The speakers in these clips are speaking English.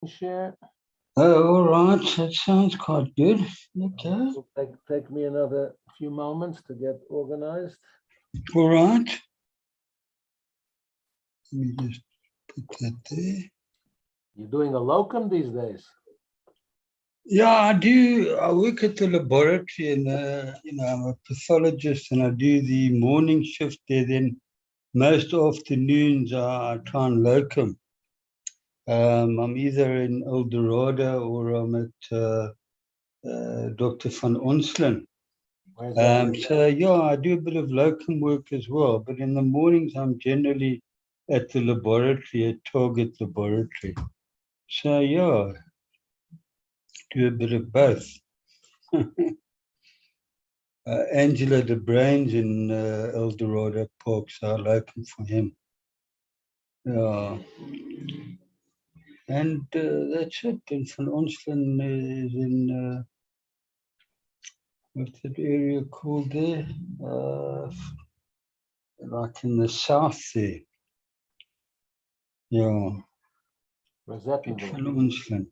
share? Oh, all right. That sounds quite good. Okay. It'll take me another few moments to get organized. All right. Let me just put that there. You're doing a locum these days? Yeah, I do. I work at the laboratory and, I'm a pathologist and I do the morning shift there. Then most afternoons I try and locum. I'm either in El Dorado or I'm at Dr. van Onselen. So, yeah, I do a bit of locum work as well. But in the mornings, I'm generally at the laboratory, at Target Laboratory. So, yeah, do a bit of both. Angela de Brain's in El Dorado Park, so I locum for him. Yeah. And that's it. And Van Onselen is in, what's that area called there? Like in the south there. Yeah. Van Onselen.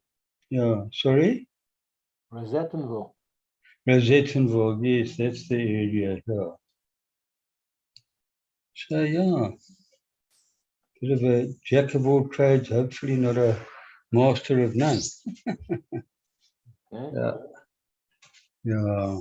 Yeah. Sorry? Rosettenville. Rosettenville, yes, that's the area. Yeah. So, yeah. Bit of a jack of all trades, hopefully not a master of none. Okay. Yeah. Yeah.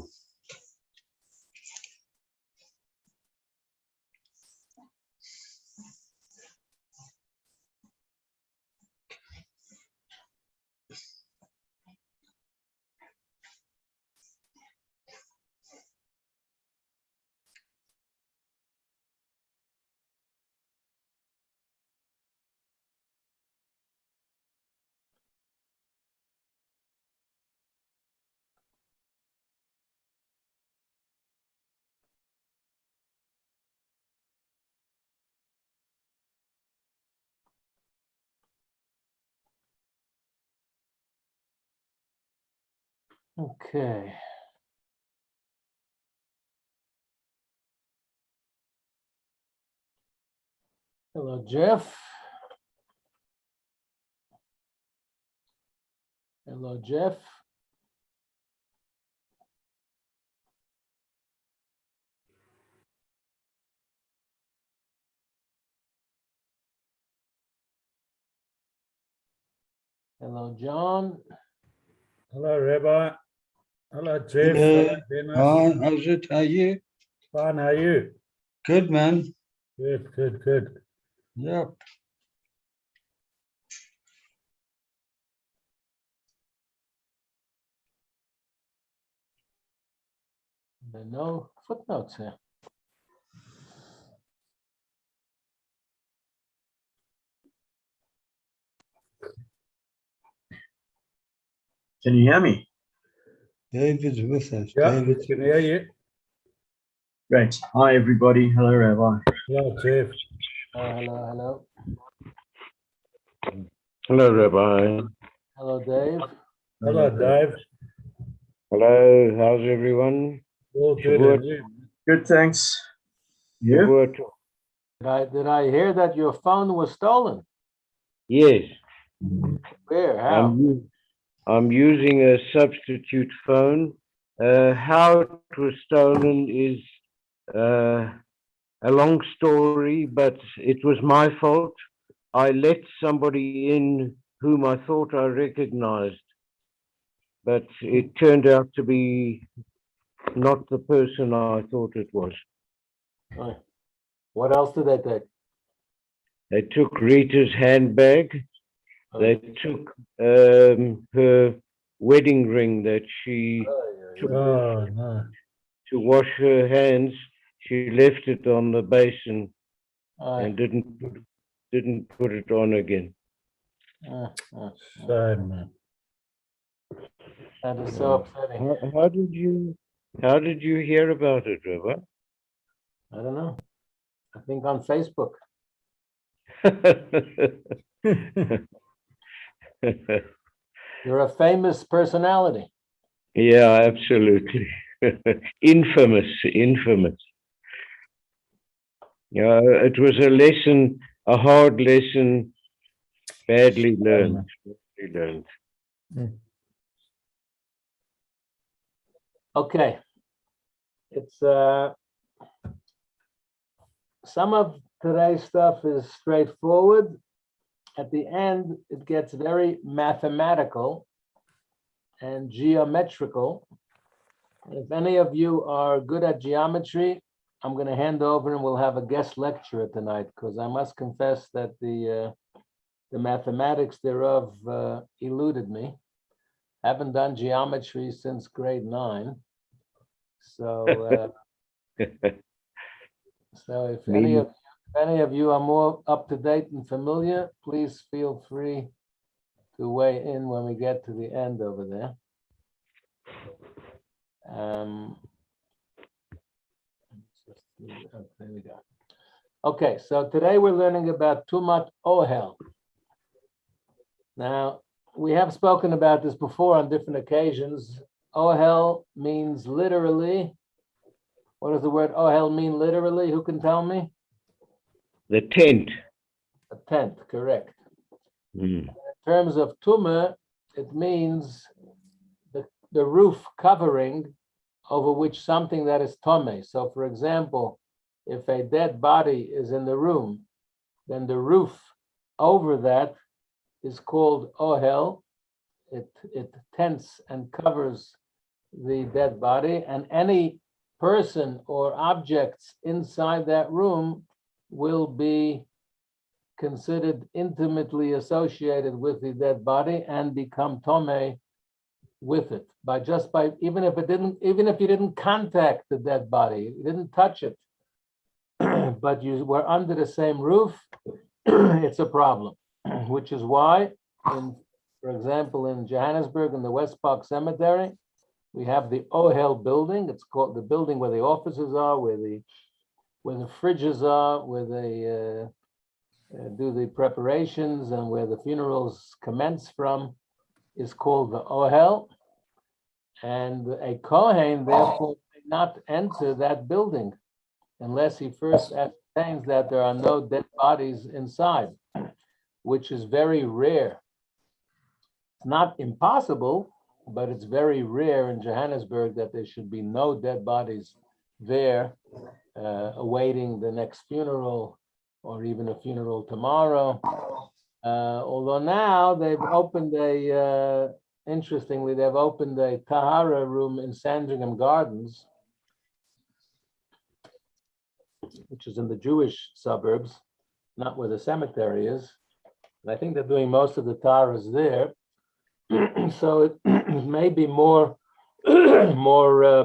Okay. Hello, Jeff. Hello, Jeff. Hello, John. Hello, Rabbi. Hello, Jeff. Hello. Dennis. Hi, how's it? How are you? Fine, how are you? Good, man. Good, good, good. Yep. There are no footnotes here. Can you hear me? David's with us. Yeah, David. we can hear you. Great. Hi, everybody. Hello, Rabbi. Hello, Jeff. Hello. Hello, Rabbi. Hello, Dave. Hello, Dave. Hello, how's everyone? All good, and you? Good, thanks. You? Did I hear that your phone was stolen? Yes. Where? How? I'm using a substitute phone. How it was stolen is a long story, but it was my fault. I let somebody in whom I thought I recognized, but it turned out to be not the person I thought it was. What else did they take? They took Rita's handbag. They took her wedding ring that she took no. to wash her hands. She left it on the basin and didn't put it on again. Shame, man. That is so upsetting. How did you hear about it, Rabbi? I don't know. I think on Facebook. You're a famous personality. Yeah, absolutely. Infamous. Yeah, it was a hard lesson, badly learned. You don't. Okay. It's some of today's stuff is straightforward. At the end, it gets very mathematical and geometrical. If any of you are good at geometry, I'm going to hand over and we'll have a guest lecturer tonight, because I must confess that the mathematics thereof eluded me. Haven't done geometry since grade 9. So, so if any of you are more up to date and familiar, please feel free to weigh in when we get to the end over there. There we go. Okay, so today we're learning about Tumat Ohel. Now, we have spoken about this before on different occasions. Ohel means literally. What does the word Ohel mean literally? Who can tell me? The tent. A tent, correct. Mm. In terms of Tumah, it means the roof covering over which something that is Tomei. So for example, if a dead body is in the room, then the roof over that is called Ohel. It tents and covers the dead body, and any person or objects inside that room will be considered intimately associated with the dead body and become Tomei with it even if you didn't contact the dead body, you didn't touch it, but you were under the same roof, it's a problem. Which is why, for example, in Johannesburg, in the West Park Cemetery, we have the Ohel building. It's called the building where the offices are, where the fridges are, where they do the preparations, and where the funerals commence from, is called the Ohel. And a Kohen, therefore, may not enter that building unless he first ascertains that there are no dead bodies inside, which is very rare. It's not impossible, but it's very rare in Johannesburg that there should be no dead bodies there awaiting the next funeral or even a funeral tomorrow. Although now they've opened interestingly, they've opened a Tahara room in Sandringham Gardens, which is in the Jewish suburbs, not where the cemetery is. And I think they're doing most of the Taharas there. So it may be more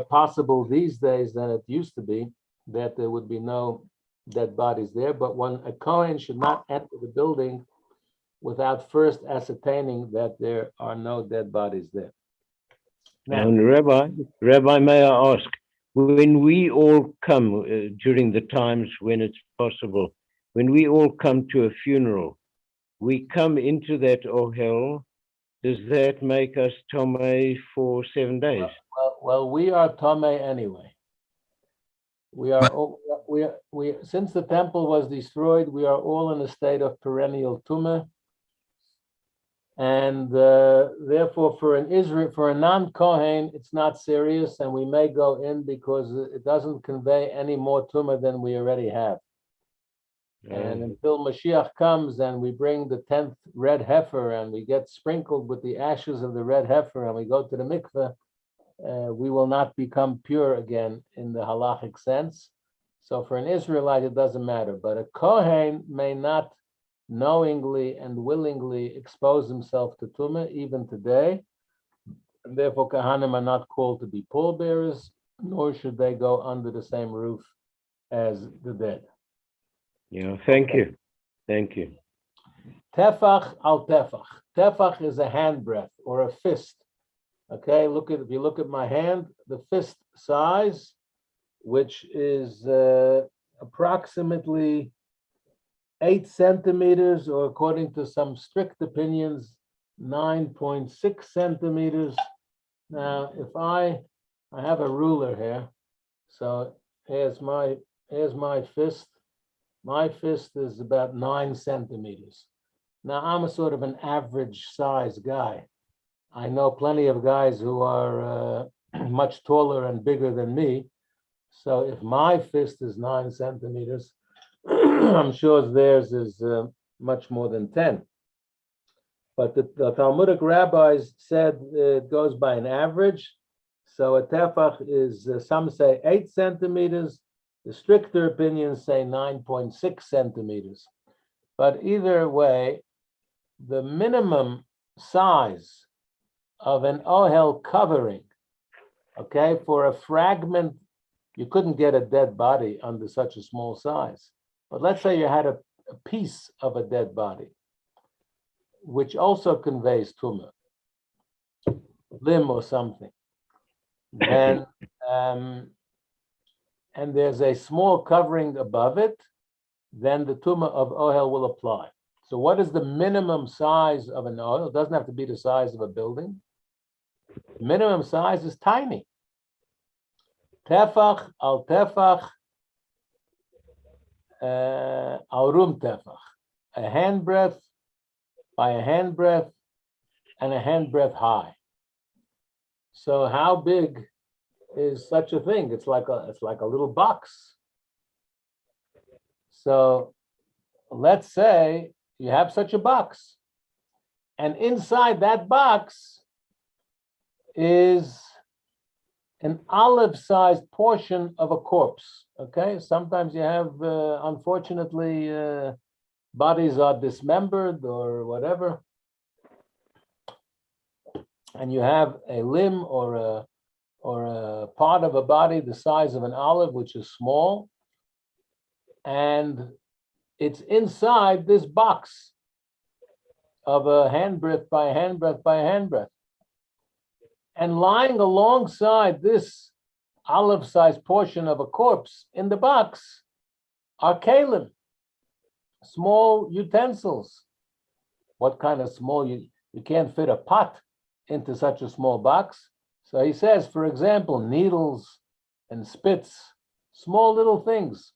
possible these days than it used to be that there would be no dead bodies there. But a Kohen should not enter the building without first ascertaining that there are no dead bodies there. Now, And Rabbi, may I ask, when we all come during the times when it's possible, when we all come to a funeral, we come into that Ohel. Does that make us Tomei for 7 days? well, we are Tomei anyway. We are since the temple was destroyed, we are all in a state of perennial Tumah. And therefore, for a non-Kohen, it's not serious, and we may go in because it doesn't convey any more Tumah than we already have. And until Mashiach comes and we bring the 10th red heifer and we get sprinkled with the ashes of the red heifer and we go to the mikveh, we will not become pure again in the halachic sense. So for an Israelite, it doesn't matter. But a Kohen may not knowingly and willingly expose himself to Tumah even today. And therefore, Kohanim are not called to be pallbearers, nor should they go under the same roof as the dead. Yeah, thank you. Thank you. Tefach al tefach. Tefach is a handbreadth or a fist. Okay, if you look at my hand, the fist size, which is approximately 8 centimeters, or according to some strict opinions, 9.6 centimeters. Now, if I have a ruler here, so here's my fist. My fist is about 9 centimeters. Now, I'm a sort of an average size guy. I know plenty of guys who are much taller and bigger than me. So if my fist is 9 centimeters, I'm sure theirs is much more than 10. But the Talmudic rabbis said it goes by an average. So a tefach is, some say 8 centimeters. The stricter opinions say 9.6 centimeters. But either way, the minimum size of an ohel covering, okay, for a fragment, you couldn't get a dead body under such a small size. But let's say you had a piece of a dead body, which also conveys tumah, limb or something. Then, and there's a small covering above it, then the tumah of ohel will apply. So what is the minimum size of an ohel? It doesn't have to be the size of a building. Minimum size is tiny. Tefach al tefach al rum tefach. A handbreadth by a handbreadth and a handbreadth high. So how big is such a thing? It's like a little box. So let's say you have such a box, and inside that box is an olive-sized portion of a corpse. Okay, sometimes you have, unfortunately, bodies are dismembered or whatever, and you have a limb or a part of a body the size of an olive, which is small, and it's inside this box of a handbreadth by a handbreadth by a handbreadth. And lying alongside this olive-sized portion of a corpse in the box are kalim, small utensils. What kind of small? You can't fit a pot into such a small box. So he says, for example, needles and spits, small little things,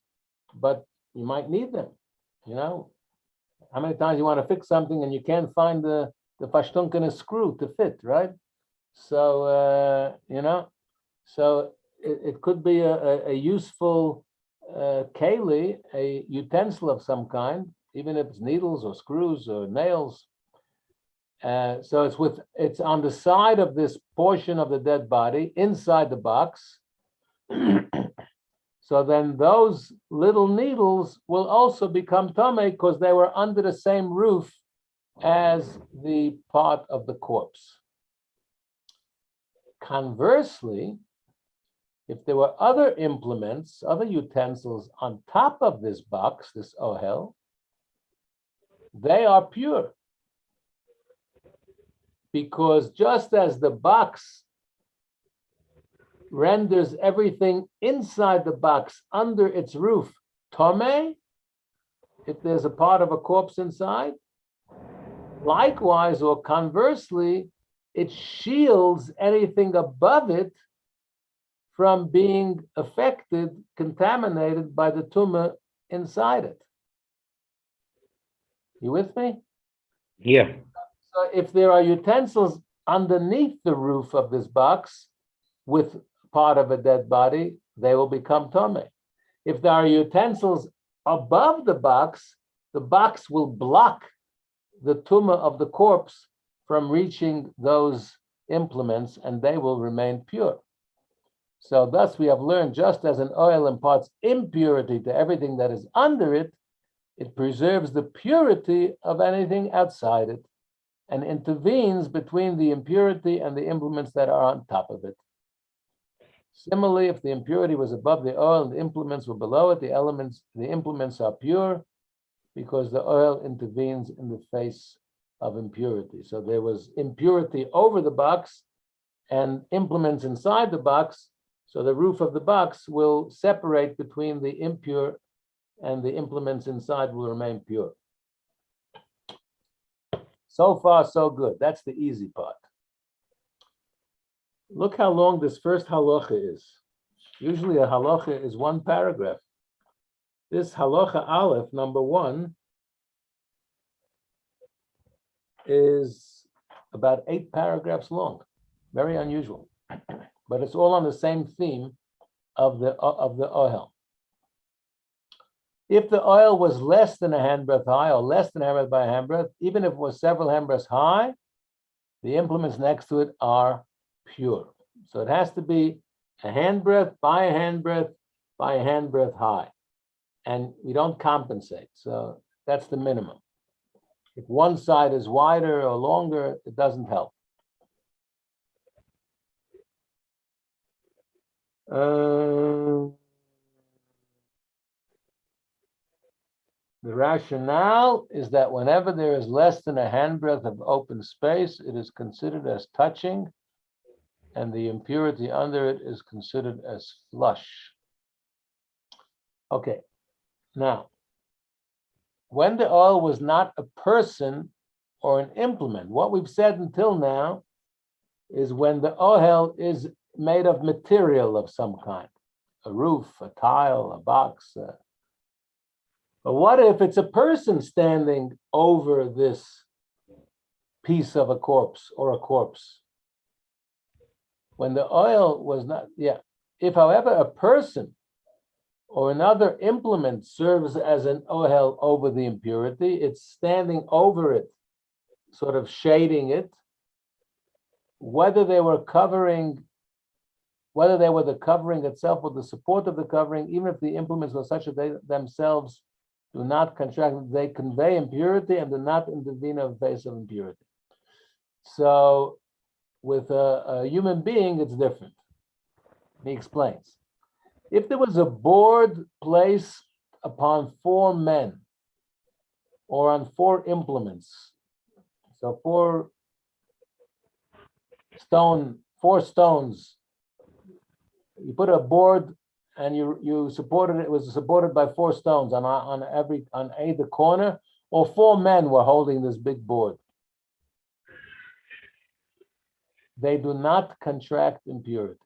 but you might need them. You know, how many times you want to fix something and you can't find the fashtunken screw to fit, right? So, you know, so it could be a useful keli, a utensil of some kind, even if it's needles or screws or nails. So it's on the side of this portion of the dead body, inside the box. So then those little needles will also become tamei because they were under the same roof as the part of the corpse. Conversely, if there were other implements, other utensils on top of this box, this ohel, they are pure. Because just as the box renders everything inside the box under its roof tamei, if there's a part of a corpse inside, likewise or conversely, it shields anything above it from being affected, contaminated by the tumah inside it. You with me? Yeah. So if there are utensils underneath the roof of this box with part of a dead body, they will become tamei. If there are utensils above the box will block the tumah of the corpse from reaching those implements, and they will remain pure. So thus we have learned, just as an oil imparts impurity to everything that is under it, it preserves the purity of anything outside it and intervenes between the impurity and the implements that are on top of it. Similarly, if the impurity was above the oil and the implements were below it, the implements are pure because the oil intervenes in the face of impurity. So there was impurity over the box and implements inside the box. So the roof of the box will separate between the impure and the implements inside will remain pure. So far, so good. That's the easy part. Look how long this first halacha is. Usually a halacha is one paragraph. This halacha aleph, number 1, is about 8 paragraphs long. Very unusual, but it's all on the same theme of the ohel. If the oil was less than a handbreadth high or less than a handbreadth by a handbreadth, even if it was several handbreadths high, the implements next to it are pure. So it has to be a handbreadth by a handbreadth by a handbreadth high. And we don't compensate. So that's the minimum. If one side is wider or longer, it doesn't help. The rationale is that whenever there is less than a handbreadth of open space, it is considered as touching, and the impurity under it is considered as flush. Okay, now, when the oil was not a person or an implement, what we've said until now is when the ohel is made of material of some kind, a roof, a tile, a box. But what if it's a person standing over this piece of a corpse or a corpse? When the oil was not, if however a person or another implement serves as an ohel over the impurity, it's standing over it, sort of shading it, whether they were the covering itself or the support of the covering, even if the implements were such that they themselves do not contract, they convey impurity and do not intervene in the face of impurity. So with a human being, it's different. He explains. If there was a board placed upon 4 men or on 4 implements, so 4 stones, you put a board and you supported it was supported by 4 stones on either corner, or 4 men were holding this big board. They do not contract impurity.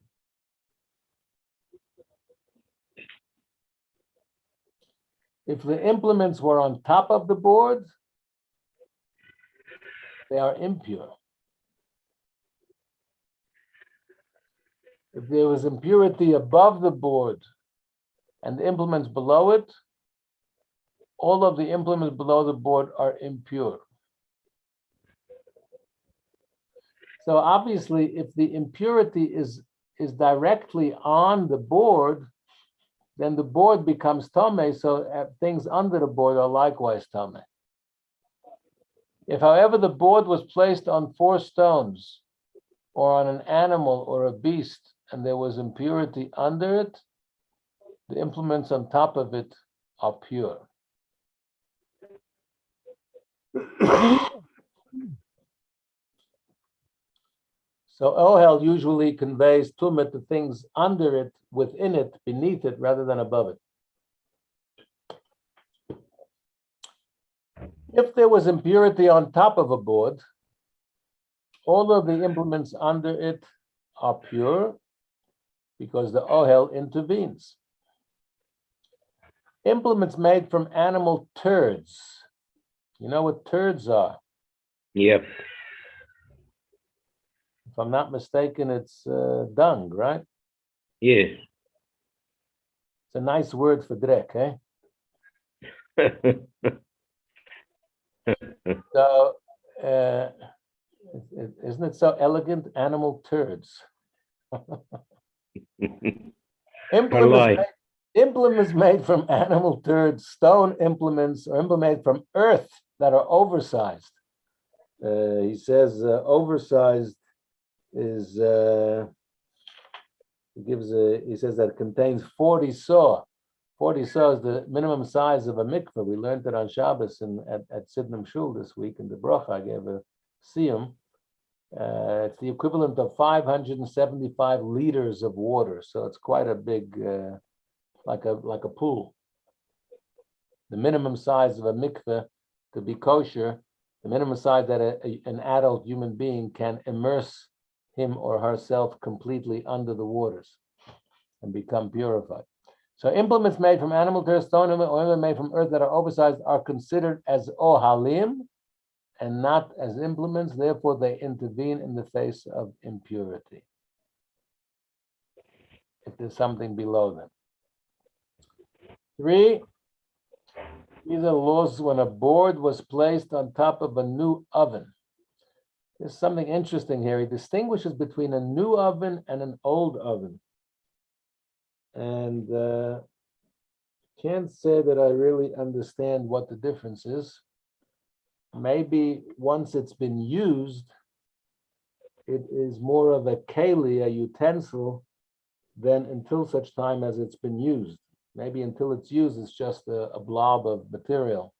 If the implements were on top of the board, they are impure. If there was impurity above the board and the implements below it, all of the implements below the board are impure. So obviously, if the impurity is directly on the board, then the board becomes tomei, so things under the board are likewise tomei. If, however, the board was placed on 4 stones or on an animal or a beast, and there was impurity under it, the implements on top of it are pure. So ohel usually conveys tumah to things under it, within it, beneath it, rather than above it. If there was impurity on top of a board, all of the implements under it are pure because the ohel intervenes. Implements made from animal turds. You know what turds are? Yep. If I'm not mistaken, it's dung, right? Yes. It's a nice word for drek, eh? So, isn't it so elegant? Animal turds. Implements made from animal turds, stone implements, or implements made from earth that are oversized. He says oversized is he says that it contains 40 saw. 40 saw is the minimum size of a mikveh. We learned it on Shabbos at Sidnam Shul this week in the Bracha. I gave a siyum. It's the equivalent of 575 liters of water. So it's quite a big, like a pool. The minimum size of a mikveh to be kosher, the minimum size that an adult human being can immerse him or herself completely under the waters and become purified. So implements made from animal turd, stone, or implements made from earth that are oversized are considered as ohalim, and not as implements, therefore they intervene in the face of impurity. If there's something below them. 3, these are laws when a board was placed on top of a new oven. There's something interesting here. He distinguishes between a new oven and an old oven. And can't say that I really understand what the difference is. Maybe once it's been used, it is more of a keli, a utensil, than until such time as it's been used. Maybe until it's used, it's just a blob of material.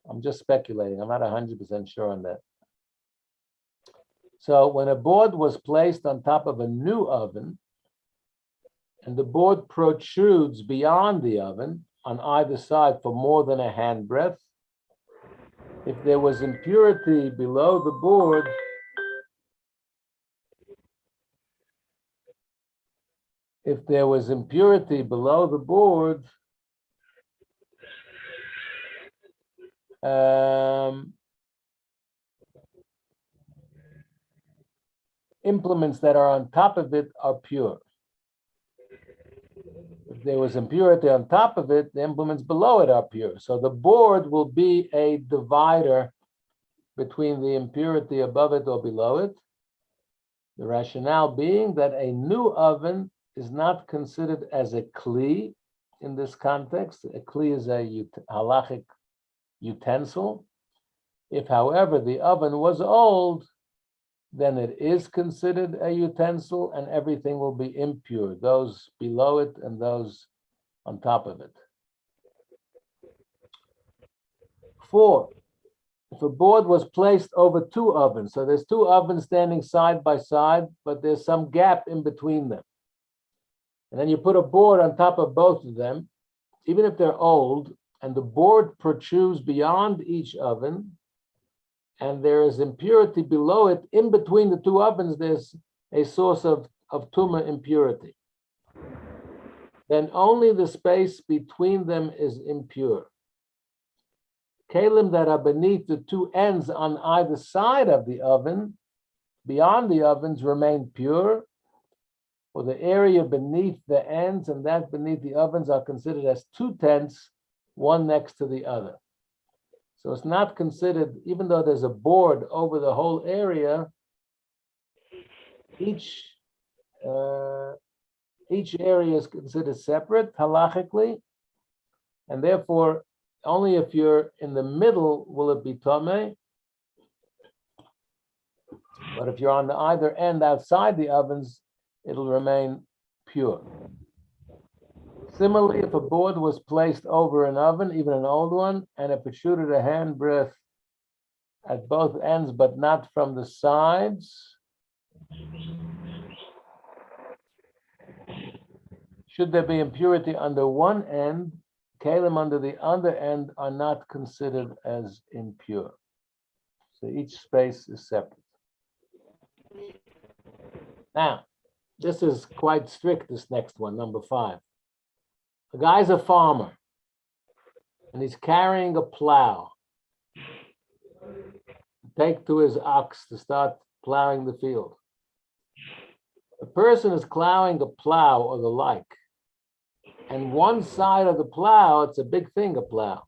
I'm just speculating. I'm not 100% sure on that. So when a board was placed on top of a new oven, and the board protrudes beyond the oven on either side for more than a handbreadth, if there was impurity below the board, implements that are on top of it are pure. If there was impurity on top of it, the implements below it are pure. So the board will be a divider between the impurity above it or below it. The rationale being that a new oven is not considered as a kli in this context. A kli is a halachic utensil. If, however, the oven was old, then it is considered a utensil and everything will be impure, those below it and those on top of it. 4, if a board was placed over 2 ovens, so there's 2 ovens standing side by side, but there's some gap in between them. And then you put a board on top of both of them, even if they're old, and the board protrudes beyond each oven, and there is impurity below it, in between the 2 ovens, there's a source of tumah impurity. Then only the space between them is impure. Kalim that are beneath the 2 ends on either side of the oven, beyond the ovens, remain pure, or the area beneath the ends and that beneath the ovens are considered as 2 tents, one next to the other. So it's not considered, even though there's a board over the whole area, each area is considered separate halachically, and therefore only if you're in the middle will it be tomei. But if you're on the either end outside the ovens, it'll remain pure. Similarly, if a board was placed over an oven, even an old one, and it protruded a handbreadth at both ends, but not from the sides, should there be impurity under one end, kalim under the other end are not considered as impure. So each space is separate. Now, this is quite strict, this next one, number 5. The guy's a farmer, and he's carrying a plow to take to his ox to start plowing the field. The person is plowing a plow or the like, and one side of the plow, it's a big thing, a plow.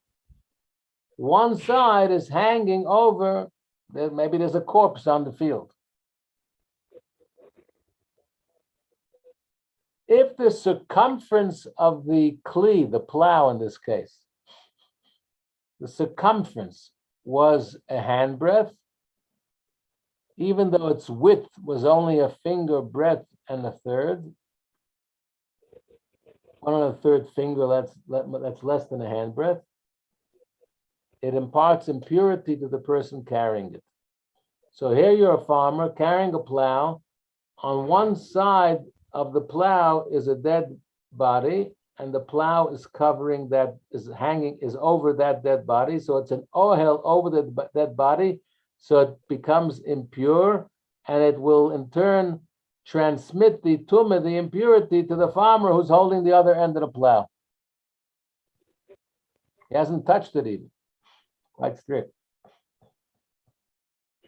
One side is hanging over, maybe there's a corpse on the field. If the circumference of the kli, the plow in this case, the circumference was a handbreadth, even though its width was only a finger breadth and a third, 1 1/3 finger, that's less than a handbreadth, it imparts impurity to the person carrying it. So here you're a farmer carrying a plow. On one side of the plow is a dead body, and the plow is covering that, is over that dead body. So it's an ohel over the dead body. So it becomes impure, and it will in turn transmit the tumah, the impurity, to the farmer who's holding the other end of the plow. He hasn't touched it even. Quite strict.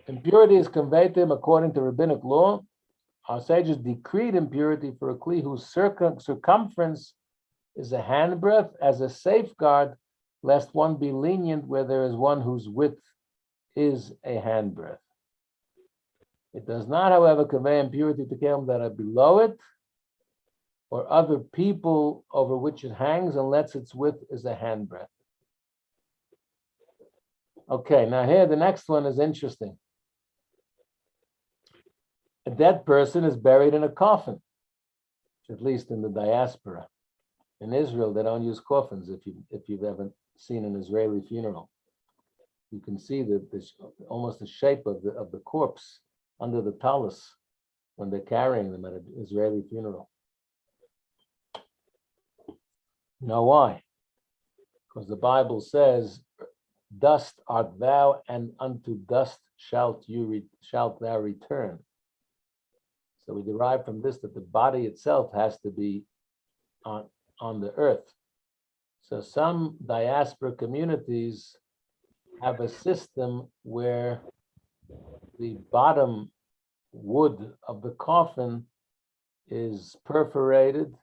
impurity is conveyed to him according to rabbinic law. Our sages decreed impurity for a kli whose circumference is a handbreadth as a safeguard, lest one be lenient where there is one whose width is a handbreadth. It does not, however, convey impurity to kelim that are below it, or other people over which it hangs, unless its width is a handbreadth. Okay, now here the next one is interesting. A dead person is buried in a coffin, at least in the diaspora. In Israel, they don't use coffins. If you've ever seen an Israeli funeral, you can see that there's almost the shape of the corpse under the talus when they're carrying them at an Israeli funeral. You know why? Because the Bible says, "Dust art thou, and unto dust shalt thou return." So we derive from this that the body itself has to be on the earth. So some diaspora communities have a system where the bottom wood of the coffin is perforated.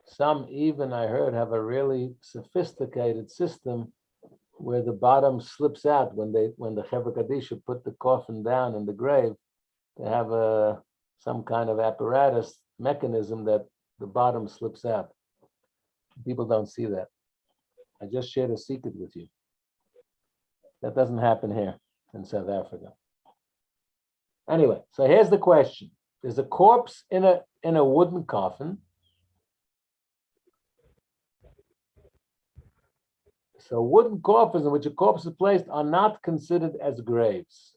Some even, I heard, have a really sophisticated system where the bottom slips out when the Chevra Kadisha put the coffin down in the grave. They have some kind of apparatus mechanism that the bottom slips out. People don't see that. I just shared a secret with you. That doesn't happen here in South Africa. Anyway, so here's the question. There's a corpse in a wooden coffin. So wooden coffins in which a corpse is placed are not considered as graves.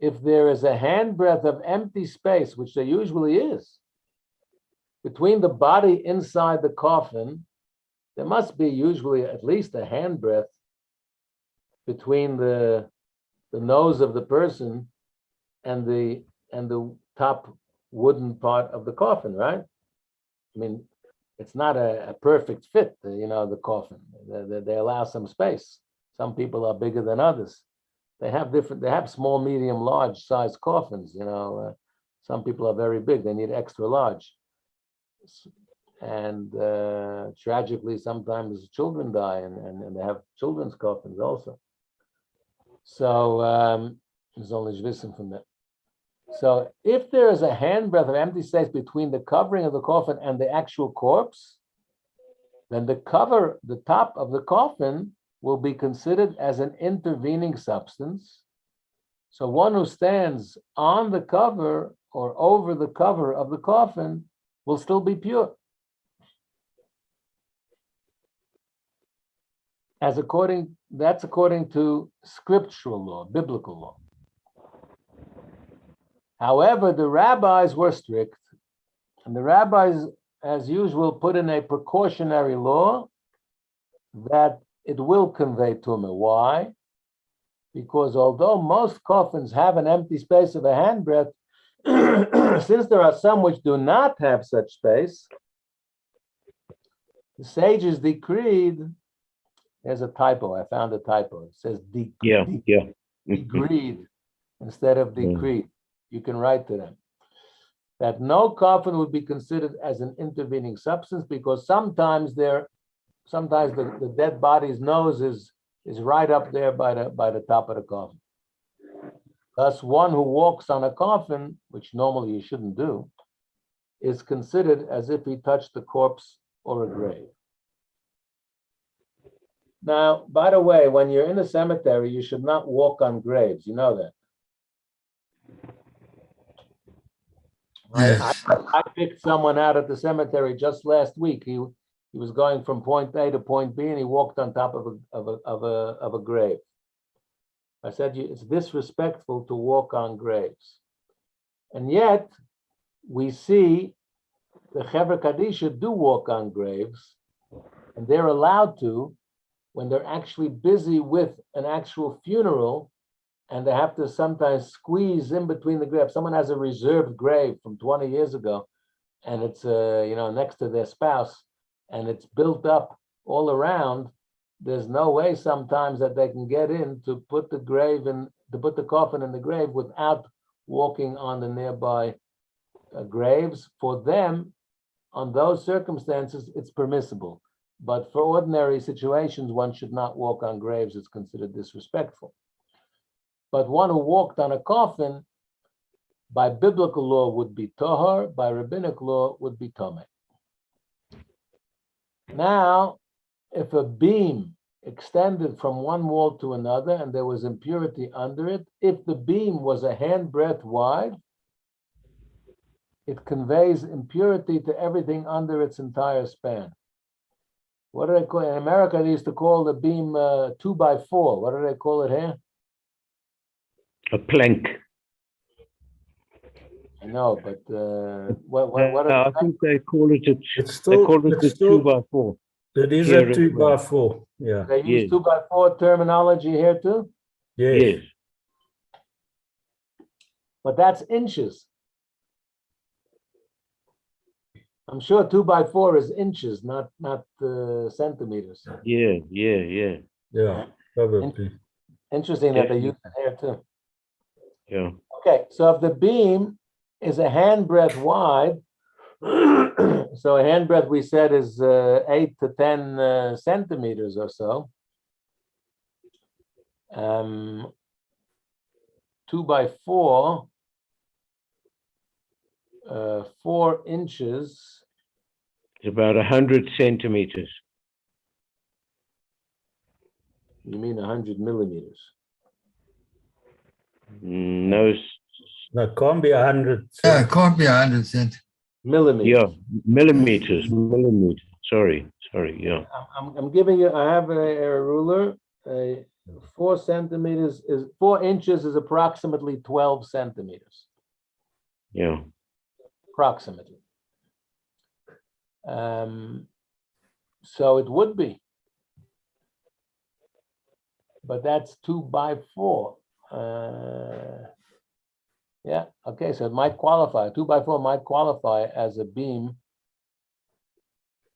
If there is a handbreadth of empty space, which there usually is, between the body inside the coffin, there must be usually at least a handbreadth between the nose of the person and the top wooden part of the coffin, right? I mean, it's not a perfect fit, the coffin. They allow some space. Some people are bigger than others. They have small, medium, large size coffins. Some people are very big. They need extra large. And tragically, sometimes children die, and they have children's coffins also. So there's only shvisim from that. So if there is a handbreadth of empty space between the covering of the coffin and the actual corpse, then the top of the coffin will be considered as an intervening substance. So one who stands on the cover or over the cover of the coffin will still be pure. That's according to scriptural law, biblical law. However, the rabbis were strict, and the rabbis, as usual, put in a precautionary law that it will convey tumah. Why? Because although most coffins have an empty space of a handbreadth, since there are some which do not have such space, the sages decreed. There's a typo. I found a typo. It says decreed instead of decreed. You can write to them that no coffin would be considered as an intervening substance, because sometimes the dead body's nose is right up there by the top of the coffin. Thus, one who walks on a coffin, which normally you shouldn't do, is considered as if he touched the corpse or a grave. Now, by the way, when you're in a cemetery, you should not walk on graves. You know that. Yes. I picked someone out at the cemetery just last week. He was going from point A to point B, and he walked on top of a grave. I said, it's disrespectful to walk on graves. And yet, we see the Chevra Kadisha do walk on graves, and they're allowed to when they're actually busy with an actual funeral, and they have to sometimes squeeze in between the graves. Someone has a reserved grave from 20 years ago, and it's next to their spouse, and it's built up all around. there's no way sometimes that they can get in to put the coffin in the grave without walking on the nearby graves. For them, on those circumstances, it's permissible. But for ordinary situations, one should not walk on graves. It's considered disrespectful. But one who walked on a coffin, by biblical law would be tohar, by rabbinic law would be tomei. Now, if a beam extended from one wall to another and there was impurity under it, if the beam was a handbreadth wide, it conveys impurity to everything under its entire span. What do they call it? In America, they used to call the beam 2x4. What do they call it here? A plank. I know, but what I think they call it It's they still, call it it's a still, 2x4. it is here a as 2x4. Yeah. they use Yes. 2x4 terminology here too? Yes. Yes. But that's inches. I'm sure 2x4 is inches, not centimeters. Yeah. Yeah. Probably. Interesting that they Yeah. use it here too. Yeah. Okay, so if the beam is a handbreadth wide, so a handbreadth we said is 8 to 10 centimeters or so. 2x4, 4 inches. It's about 100 centimeters. You mean 100 millimeters? No, No, it can't be 100. Yeah, it can't be 100 cent. Millimeters. yeah, millimeters. Sorry, yeah. I'm giving you, I have a ruler. 4 centimeters is 4 inches is approximately 12 centimeters. Yeah. Approximately. So it would be, but that's 2x4. Yeah, okay, so it might qualify. 2x4 might qualify as a beam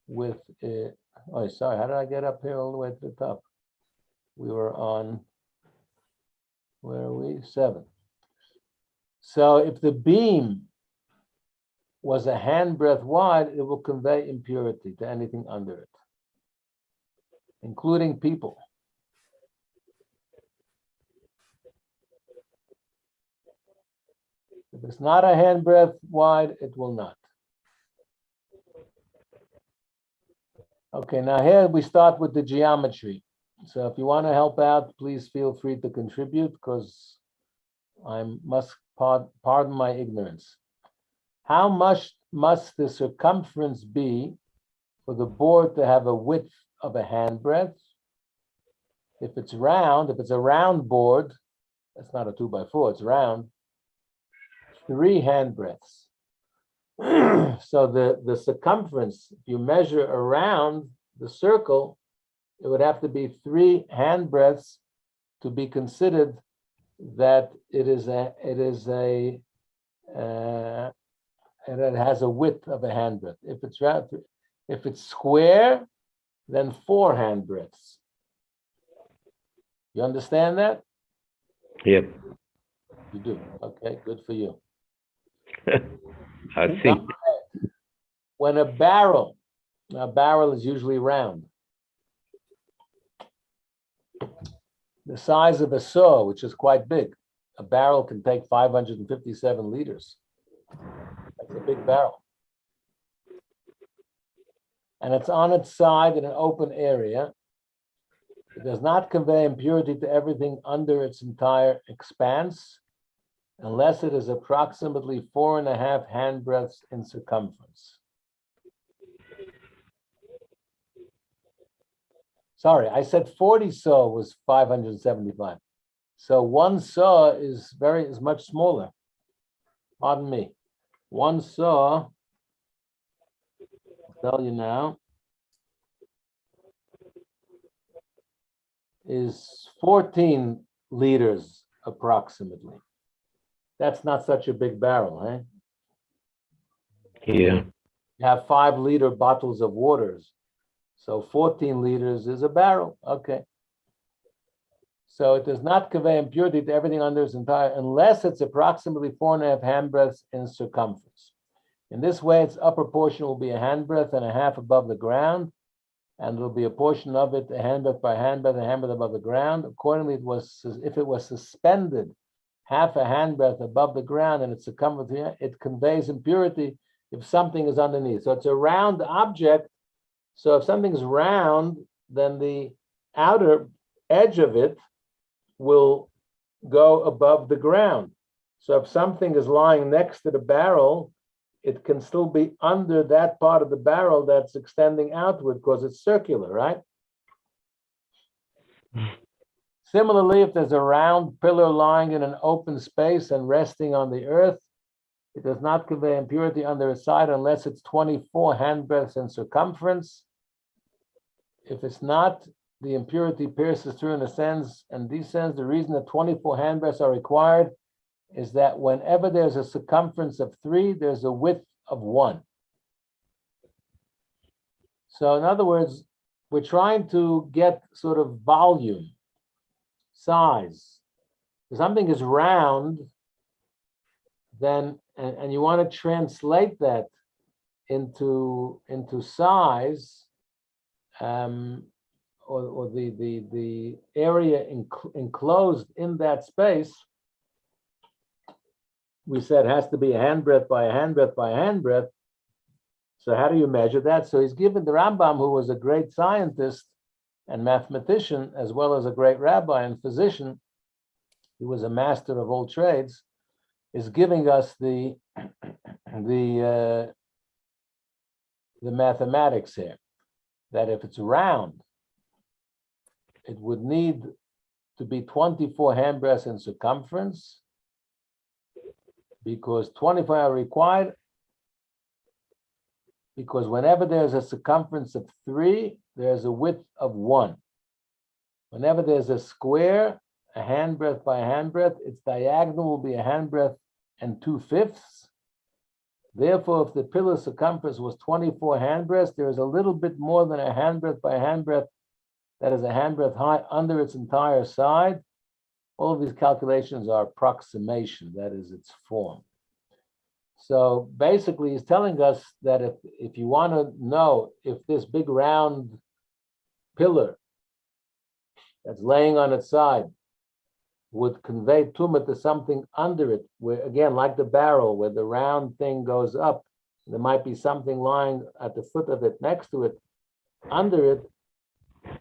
with, oh, sorry, how did I get up here all the way to the top? We were on, where are we? 7. So if the beam was a handbreadth wide, it will convey impurity to anything under it, including people. If it's not a handbreadth wide, it will not. Okay, now here we start with the geometry. So if you want to help out, please feel free to contribute because I must pardon my ignorance. How much must the circumference be for the board to have a width of a handbreadth? If it's a round board, that's not a 2x4, it's round, 3 handbreadths. So the circumference, if you measure around the circle, it would have to be 3 handbreadths to be considered that it has a width of a handbreadth. If it's square, then 4 handbreadths. You understand that? Yep. You do. Okay, good for you. I think. When a barrel is usually round, the size of a saw, which is quite big, a barrel can take 557 liters. That's a big barrel. And it's on its side in an open area. It does not convey impurity to everything under its entire expanse, unless it is approximately 4.5 handbreadths in circumference. Sorry, I said 40 saw was 575. So 1 saw is much smaller. Pardon me. 1 saw, I'll tell you now, is 14 liters approximately. That's not such a big barrel, eh? Yeah. You have 5-liter bottles of waters. So 14 liters is a barrel. Okay. So it does not convey impurity to everything under its entire, unless it's approximately 4.5 handbreadths in circumference. In this way, its upper portion will be a handbreadth and a half above the ground, and there will be a portion of it, a handbreadth by handbreadth, a handbreadth above the ground. Accordingly, if it was suspended half a handbreadth above the ground and its circumference, it conveys impurity if something is underneath. So it's a round object. So if something's round, then the outer edge of it will go above the ground. So if something is lying next to the barrel, it can still be under that part of the barrel that's extending outward because it's circular, right? Similarly, if there's a round pillar lying in an open space and resting on the earth, it does not convey impurity under its side unless it's 24 handbreadths in circumference. If it's not, the impurity pierces through and ascends and descends. The reason that 24 handbreadths are required is that whenever there's a circumference of 3, there's a width of 1. So in other words, we're trying to get sort of volume, size. If something is round, then, and you want to translate that into size, or the area enclosed in that space, we said has to be a handbreadth by a handbreadth by a handbreadth. So how do you measure that? So he's given the Rambam, who was a great scientist and mathematician, as well as a great rabbi and physician. He was a master of all trades, is giving us the mathematics here, that if it's round, it would need to be 24 handbreadths in circumference, because 24 are required, because whenever there's a circumference of 3, there's a width of 1. Whenever there's a square, a handbreadth by a handbreadth, its diagonal will be a handbreadth and 2/5. Therefore, if the pillar circumference was 24 handbreadths, there is a little bit more than a handbreadth by a handbreadth that is a handbreadth high under its entire side. All of these calculations are approximation, that is its form. So basically, he's telling us that if you want to know if this big round pillar that's laying on its side would convey tumah to something under it, where again, like the barrel, where the round thing goes up, there might be something lying at the foot of it, next to it, under it.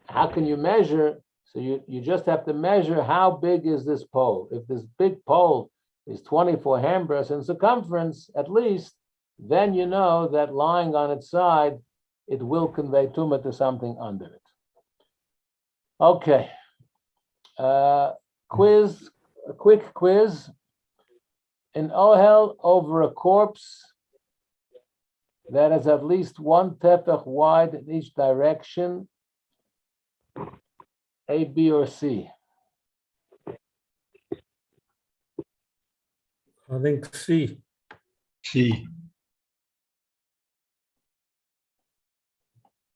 How can you measure? So you just have to measure how big is this pole. If this big pole is 24 handbreadths in circumference, at least, then you know that lying on its side, it will convey tumah to something under it. Okay. Quiz, a quick quiz. An ohel over a corpse that is at least 1 tefach wide in each direction, A, B, or C? I think C. C.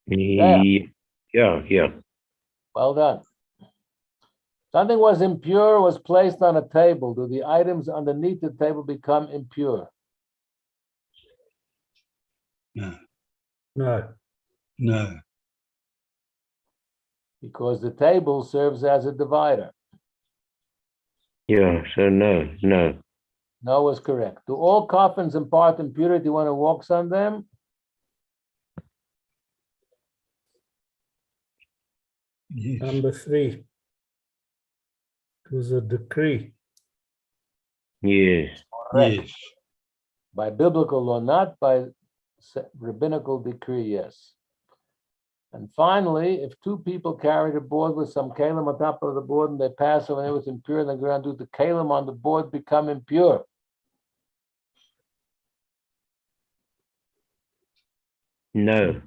Yeah. Well done. Something was impure, was placed on a table. Do the items underneath the table become impure? No. No. No. Because the table serves as a divider. Yeah, so no. No is correct. Do all coffins impart impurity when it walks on them? Yes. Number 3. It was a decree. Yes. Correct. Yes. By biblical law, not by rabbinical decree, yes. And finally, if 2 people carried a board with some kalim on top of the board and they pass over and it was impure in the ground, do the kalim on the board become impure? No.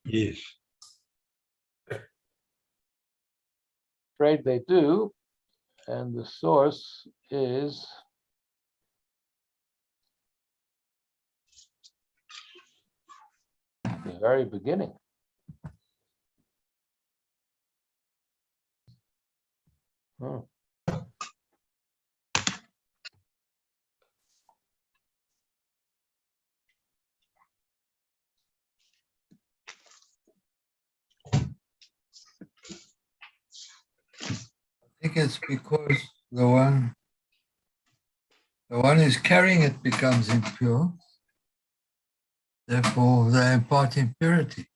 Yes. Afraid they do, and the source is The very beginning. Hmm. I think it's because the one who's carrying it becomes impure. Therefore, they impart impurity.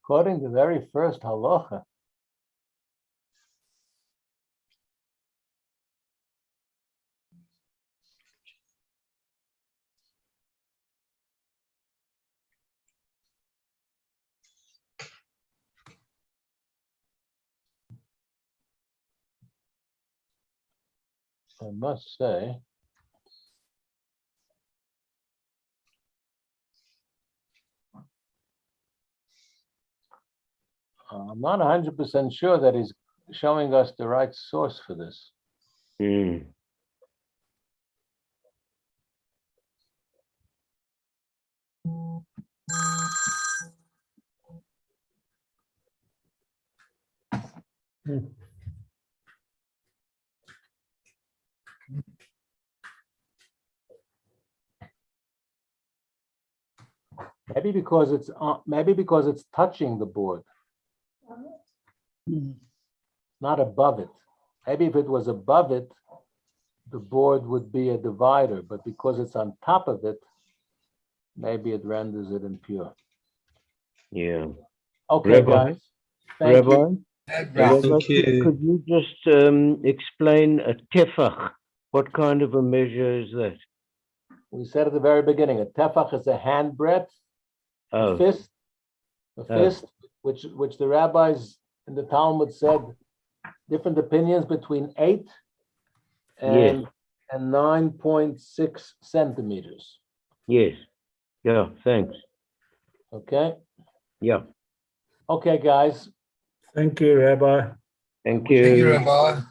According to the very first halacha, I must say, I'm not 100% sure that he's showing us the right source for this. Mm. Maybe because it's touching the board, not above it. Maybe if it was above it, the board would be a divider, but because it's on top of it, maybe it renders it impure. Yeah. Okay, Rabbi? guys. Thank Rabbi? you. That Yeah. brings- Rabbi, Okay. could you just explain a tefach? What kind of a measure is that? We said at the very beginning, a tefach is a handbreadth, a Oh, fist, which the rabbis in the Talmud said different opinions between 8 and 9.6 centimeters. yes. Yeah, thanks. Okay. Yeah, Okay, guys. Thank you, Rabbi. thank Thank you, you. Rabbi.